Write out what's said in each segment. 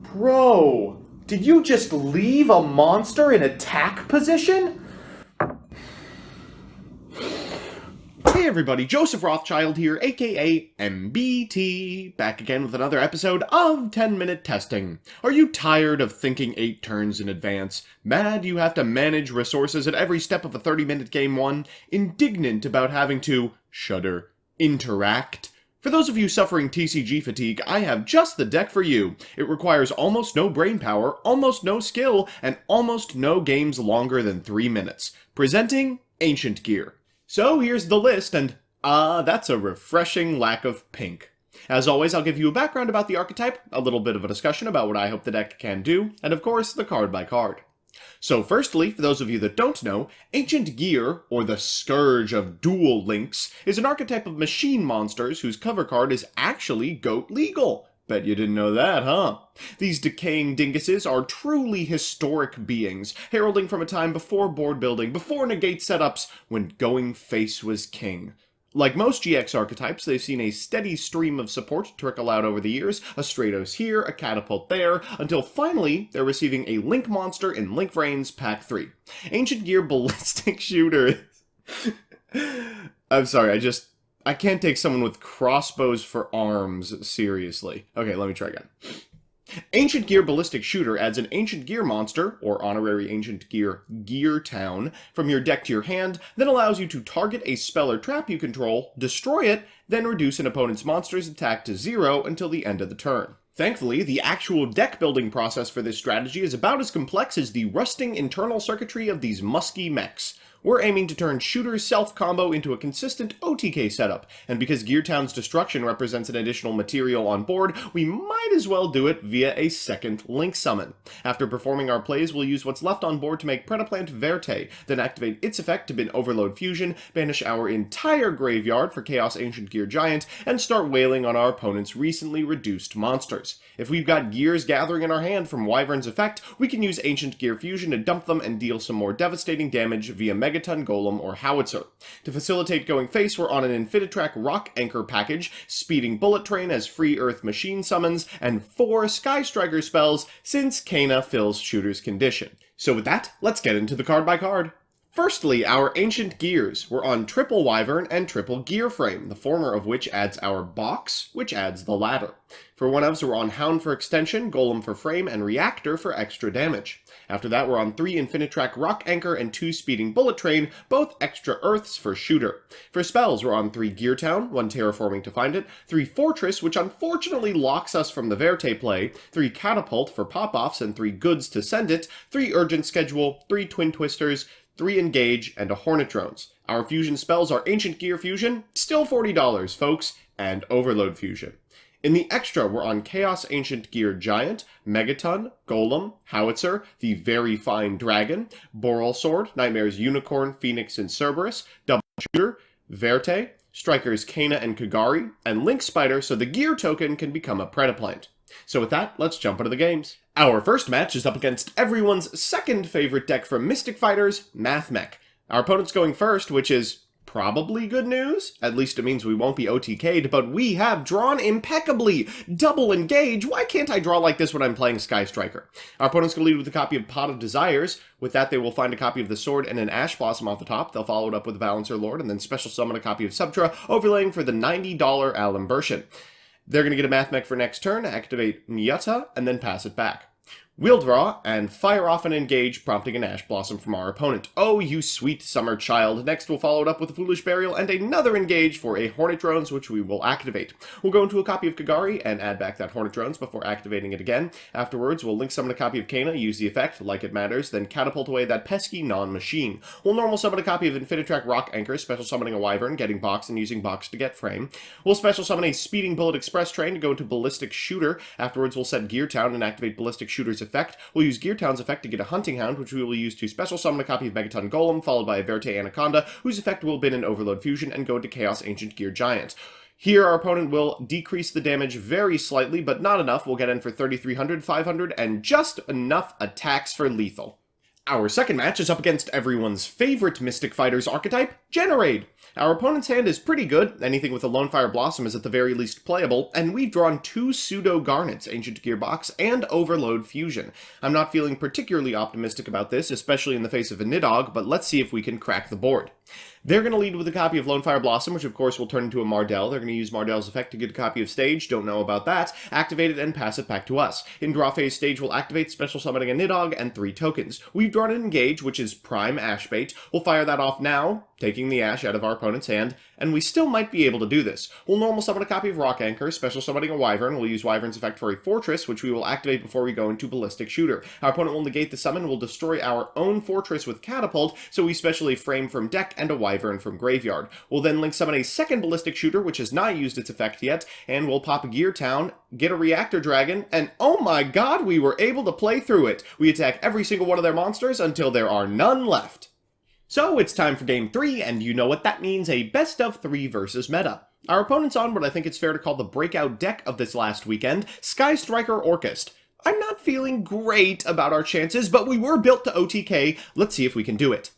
Bro, did you just leave a monster in attack position? Hey everybody, Joseph Rothschild here, aka MBT, back again with another episode of 10-Minute Testing. Are you tired of thinking 8 turns in advance? Mad you have to manage resources at every step of a 30-minute game 1? Indignant about having to, shudder, interact? For those of you suffering TCG fatigue, I have just the deck for you. It requires almost no brain power, almost no skill, and almost no games longer than 3 minutes. Presenting Ancient Gear. So here's the list, and that's a refreshing lack of pink. As always, I'll give you a background about the archetype, a little bit of a discussion about what I hope the deck can do, and of course, the card by card. So firstly, for those of you that don't know, Ancient Gear, or the Scourge of Duel Links, is an archetype of machine monsters whose cover card is actually GOAT legal. Bet you didn't know that, huh? These decaying dinguses are truly historic beings, heralding from a time before board building, before negate setups, when going face was king. Like most GX archetypes, they've seen a steady stream of support trickle out over the years, a Stratos here, a Catapult there, until finally they're receiving a Link monster in Link Vrains Pack 3. Ancient Gear Ballistic Shooter. I'm sorry, I can't take someone with crossbows for arms seriously. Okay, let me try again. Ancient Gear Ballistic Shooter adds an Ancient Gear monster, or honorary Ancient Gear Gear Town, from your deck to your hand, then allows you to target a spell or trap you control, destroy it, then reduce an opponent's monster's attack to 0 until the end of the turn. Thankfully, the actual deck building process for this strategy is about as complex as the rusting internal circuitry of these musky mechs. We're aiming to turn Shooter's self-combo into a consistent OTK setup, and because Gear Town's destruction represents an additional material on board, we might as well do it via a second Link summon. After performing our plays, we'll use what's left on board to make Predaplant Verte, then activate its effect to bin Overload Fusion, banish our entire graveyard for Chaos Ancient Gear Giant, and start wailing on our opponent's recently reduced monsters. If we've got Gears gathering in our hand from Wyvern's effect, we can use Ancient Gear Fusion to dump them and deal some more devastating damage via Megaton, Golem, or Howitzer. To facilitate going face, we're on an Infinitrack Rock Anchor package, speeding Bullet Train as free Earth Machine summons, and 4 Sky Striker spells since Kana fills Shooter's condition. So with that, let's get into the card by card. Firstly, our Ancient Gears. We're on triple Wyvern and triple Gear Frame, the former of which adds our box, which adds the latter. For one-ofs, we're on Hound for extension, Golem for frame, and Reactor for extra damage. After that, we're on 3 Infinitrack Rock Anchor and 2 Speeding Bullet Train, both extra Earths for Shooter. For spells, we're on 3 Gear Town, 1 Terraforming to find it, 3 Fortress, which unfortunately locks us from the Verte play, 3 Catapult for pop-offs and 3 Goods to send it, 3 Urgent Schedule, 3 Twin Twisters, 3 Engage, and a Hornet Drones. Our fusion spells are Ancient Gear Fusion, still $40, folks, and Overload Fusion. In the extra, we're on Chaos Ancient Gear Giant, Megaton, Golem, Howitzer, the Very Fine Dragon, Boral Sword, Nightmare's Unicorn, Phoenix, and Cerberus, Double Shooter, Verte, Strikers Kana and Kagari, and Link Spider so the Gear token can become a Predaplant. So with that, let's jump into the games. Our first match is up against everyone's second favorite deck from Mystic Fighters, Mathmech. Our opponent's going first, which is probably good news. At least it means we won't be OTK'd, but we have drawn impeccably. Double Engage. Why can't I draw like this when I'm playing Sky Striker? Our opponent's going to lead with a copy of Pot of Desires. With that, they will find a copy of the Sword and an Ash Blossom off the top. They'll follow it up with Balancer Lord, and then special summon a copy of Subtra, overlaying for the $90 Alimbertion. They're going to get a Mathmech for next turn, activate Nyata, and then pass it back. We'll draw, and fire off an Engage, prompting an Ash Blossom from our opponent. Oh, you sweet summer child. Next, we'll follow it up with a Foolish Burial and another Engage for a Hornet Drones, which we will activate. We'll go into a copy of Kagari and add back that Hornet Drones before activating it again. Afterwards, we'll link summon a copy of Kana, use the effect, like it matters, then catapult away that pesky non-machine. We'll normal summon a copy of Infinitrack Rock Anchor, special summoning a Wyvern, getting Box and using Box to get frame. We'll special summon a Speeding Bullet Express Train to go into Ballistic Shooter. Afterwards, we'll set Gear Town and activate Ballistic Shooter's effect. We'll use Gear Town's effect to get a Hunting Hound, which we will use to special summon a copy of Megaton Golem, followed by a Verte Anaconda, whose effect will bin an Overload Fusion and go into Chaos Ancient Gear Giant. Here, our opponent will decrease the damage very slightly, but not enough. We'll get in for 3,300, 500, and just enough attacks for lethal. Our second match is up against everyone's favorite Mystic Fighters archetype, Generade. Our opponent's hand is pretty good, anything with a Lone Fire Blossom is at the very least playable, and we've drawn 2 Pseudo Garnets, Ancient Gearbox, and Overload Fusion. I'm not feeling particularly optimistic about this, especially in the face of a Nidhogg, but let's see if we can crack the board. They're going to lead with a copy of Lone Fire Blossom, which of course will turn into a Mardell. They're going to use Mardell's effect to get a copy of Stage, don't know about that, activate it and pass it back to us. In draw phase, Stage will activate, special summoning a Nidhogg and 3 tokens. We've drawn an Engage, which is Prime Ash Bait. We'll fire that off now, taking the Ash out of our opponent's hand, and we still might be able to do this. We'll normal summon a copy of Rock Anchor, special summoning a Wyvern. We'll use Wyvern's effect for a Fortress, which we will activate before we go into Ballistic Shooter. Our opponent will negate the summon, will destroy our own Fortress with Catapult, so we specially frame from deck and a Wyvern from graveyard. We'll then link summon a second Ballistic Shooter, which has not used its effect yet, and we'll pop a Gear Town, get a Reactor Dragon, and oh my god, we were able to play through it! We attack every single one of their monsters until there are none left. So it's time for Game 3, and you know what that means, a best of 3 versus meta. Our opponent's on what I think it's fair to call the breakout deck of this last weekend, Sky Striker Orchest. I'm not feeling great about our chances, but we were built to OTK, let's see if we can do it.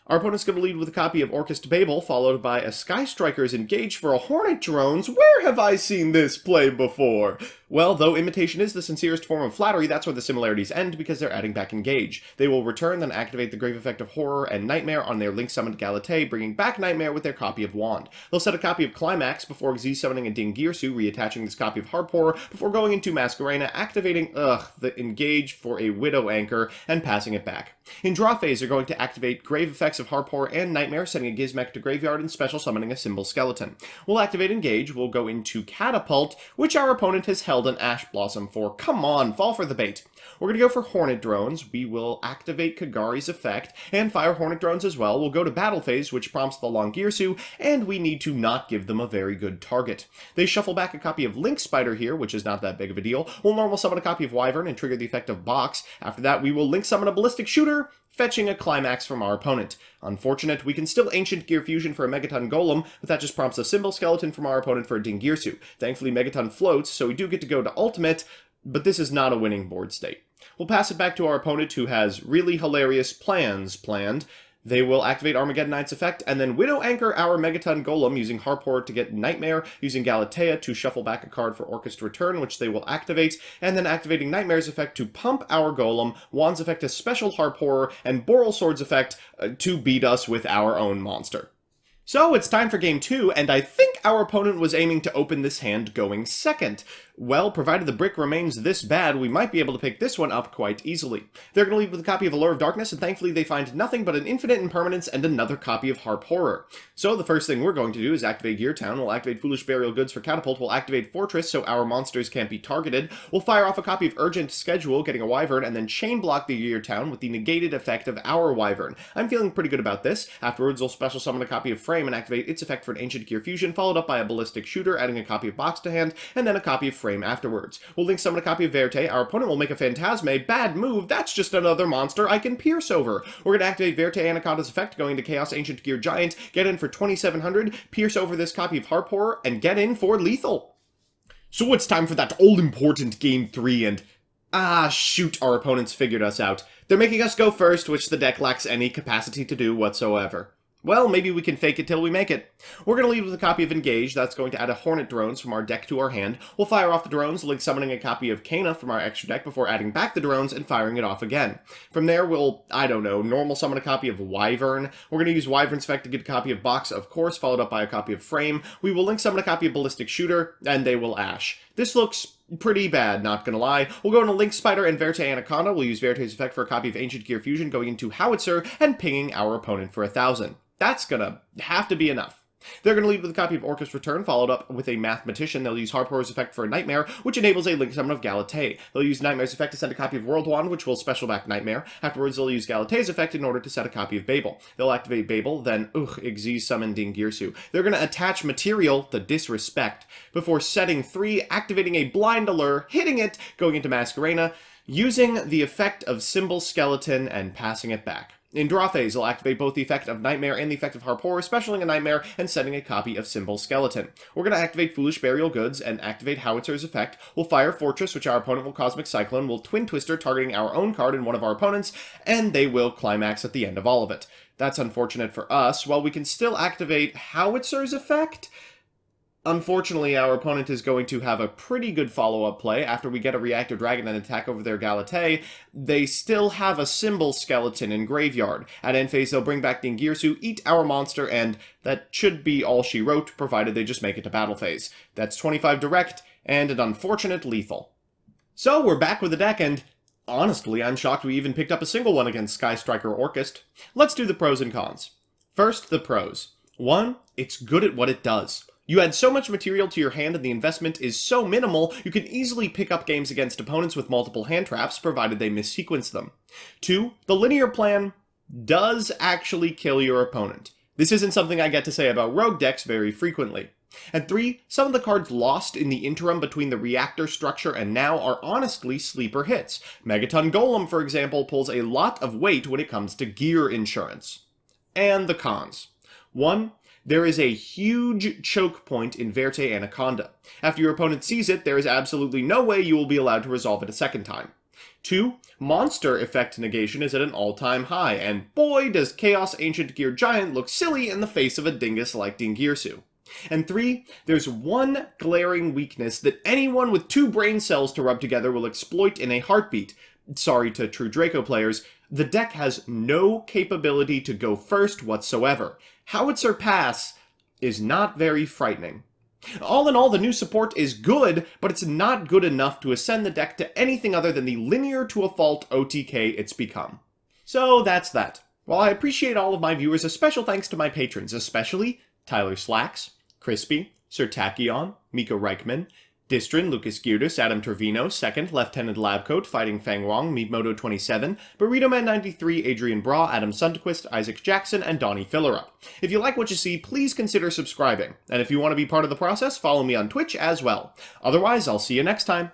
Our opponent's going to lead with a copy of Orchest Babel, followed by a Sky Striker's Engage for a Hornet Drones. Where have I seen this play before? Well, though imitation is the sincerest form of flattery, that's where the similarities end, because they're adding back Engage. They will return, then activate the Grave Effect of Horror and Nightmare on their Link summoned Galatea, bringing back Nightmare with their copy of Wand. They'll set a copy of Climax before Xyz summoning a Dingirsu, reattaching this copy of Harp Horror, before going into Masquerena, activating, the Engage for a Widow Anchor, and passing it back. In draw phase, they're going to activate Grave Effects of Harp Horror and Nightmare, sending a Gizmek to Graveyard and special summoning a Symbol Skeleton. We'll activate Engage, we'll go into Catapult, which our opponent has held an Ash Blossom for. Come on, fall for the bait. We're going to go for Hornet Drones. We will activate Kagari's effect and fire Hornet Drones as well. We'll go to Battle Phase, which prompts the Longirsu, and we need to not give them a very good target. They shuffle back a copy of Link Spider here, which is not that big of a deal. We'll normal summon a copy of Wyvern and trigger the effect of Box. After that, we will Link summon a Ballistic Shooter, fetching a Climax from our opponent. Unfortunate, we can still Ancient Gear Fusion for a Megaton Golem, but that just prompts a Symbol Skeleton from our opponent for a Dingirsu. Thankfully, Megaton floats, so we do get to go to Ultimate, but this is not a winning board state. We'll pass it back to our opponent, who has really hilarious plans planned. They will activate Armageddon Knight's effect, and then Widow Anchor our Megaton Golem, using Harp Horror to get Nightmare, using Galatea to shuffle back a card for Orchest Return, which they will activate, and then activating Nightmare's effect to pump our Golem, Wand's effect to special Harp Horror, and Boral Sword's effect to beat us with our own monster. So it's time for Game 2, and I think our opponent was aiming to open this hand going second. Well, provided the brick remains this bad, we might be able to pick this one up quite easily. They're going to lead with a copy of Allure of Darkness, and thankfully they find nothing but an Infinite Impermanence and another copy of Harp Horror. So the first thing we're going to do is activate Gear Town. We'll activate Foolish Burial Goods for Catapult. We'll activate Fortress so our monsters can't be targeted. We'll fire off a copy of Urgent Schedule, getting a Wyvern, and then Chain Block the Gear Town with the negated effect of our Wyvern. I'm feeling pretty good about this. Afterwards, we'll special summon a copy of Frame and activate its effect for an Ancient Gear Fusion, followed up by a Ballistic Shooter, adding a copy of Box to hand, and then a copy of Frame afterwards. We'll link summon a copy of Verte. Our opponent will make a Phantasme. Bad move. That's just another monster I can pierce over. We're going to activate Verte Anaconda's effect, going to Chaos Ancient Gear Giant, get in for 2700, pierce over this copy of Harp Horror, and get in for lethal. So it's time for that all-important Game 3, and shoot, our opponents figured us out. They're making us go first, which the deck lacks any capacity to do whatsoever. Well, maybe we can fake it till we make it. We're going to lead with a copy of Engage. That's going to add a Hornet Drones from our deck to our hand. We'll fire off the drones, link summoning a copy of Kana from our extra deck before adding back the drones and firing it off again. From there, we'll, normal summon a copy of Wyvern. We're going to use Wyvern's effect to get a copy of Box, of course, followed up by a copy of Frame. We will link summon a copy of Ballistic Shooter, and they will Ash. This looks pretty bad, not gonna lie. We'll go into Link Spider and Verte Anaconda. We'll use Verte's effect for a copy of Ancient Gear Fusion, going into Howitzer and pinging our opponent for 1,000. That's gonna have to be enough. They're going to lead with a copy of Orchest Return, followed up with a Mathematician. They'll use Harp Horror's effect for a Nightmare, which enables a Link Summon of Galatea. They'll use Nightmare's effect to send a copy of World Wand, which will special back Nightmare. Afterwards, they'll use Galatea's effect in order to set a copy of Babel. They'll activate Babel, then, Xyz summon Dingirsu. They're going to attach Material, the Disrespect, before setting 3, activating a Blind Allure, hitting it, going into Masquerena, using the effect of Symbol Skeleton and passing it back. In draw phase, you'll activate both the effect of Nightmare and the effect of Harpour, specialing a Nightmare and setting a copy of Symbol Skeleton. We're going to activate Foolish Burial Goods and activate Howitzer's effect. We'll fire Fortress, which our opponent will Cosmic Cyclone. We'll Twin Twister, targeting our own card and one of our opponents, and they will climax at the end of all of it. That's unfortunate for us. While we can still activate Howitzer's effect, unfortunately, our opponent is going to have a pretty good follow-up play. After we get a Reactor Dragon and attack over their Galatea, they still have a Symbol Skeleton in Graveyard. At end phase, they'll bring back Dingirsu, eat our monster, and that should be all she wrote, provided they just make it to battle phase. That's 25 direct, and an unfortunate lethal. So, we're back with the deck, and honestly, I'm shocked we even picked up a single one against Sky Striker Orchist. Let's do the pros and cons. First, the pros. 1, it's good at what it does. You add so much material to your hand and the investment is so minimal, you can easily pick up games against opponents with multiple hand traps, provided they missequence them. 2, the linear plan does actually kill your opponent. This isn't something I get to say about rogue decks very frequently. And 3, some of the cards lost in the interim between the reactor structure and now are honestly sleeper hits. Megaton Golem, for example, pulls a lot of weight when it comes to gear insurance. And the cons. 1, there is a huge choke point in Verte Anaconda. After your opponent sees it, there is absolutely no way you will be allowed to resolve it a second time. 2, monster effect negation is at an all-time high, and boy does Chaos Ancient Gear Giant look silly in the face of a dingus like Dingirsu. And 3, there's one glaring weakness that anyone with 2 brain cells to rub together will exploit in a heartbeat. Sorry to true Draco players, the deck has no capability to go first whatsoever. Howitzer Pass is not very frightening. All in all, the new support is good, but it's not good enough to ascend the deck to anything other than the linear to a fault OTK it's become. So that's that. While I appreciate all of my viewers, a special thanks to my patrons, especially Tyler Slacks, Crispy, Sir Tachyon, Miko Reichman, Distrin, Lucas Girdis, Adam Trevino, 2nd, Lieutenant Labcoat, Fighting Fang Wong, Meatmoto27, Burrito Man 93, Adrian Bra, Adam Sundquist, Isaac Jackson, and Donnie Fillerup. If you like what you see, please consider subscribing. And if you want to be part of the process, follow me on Twitch as well. Otherwise, I'll see you next time.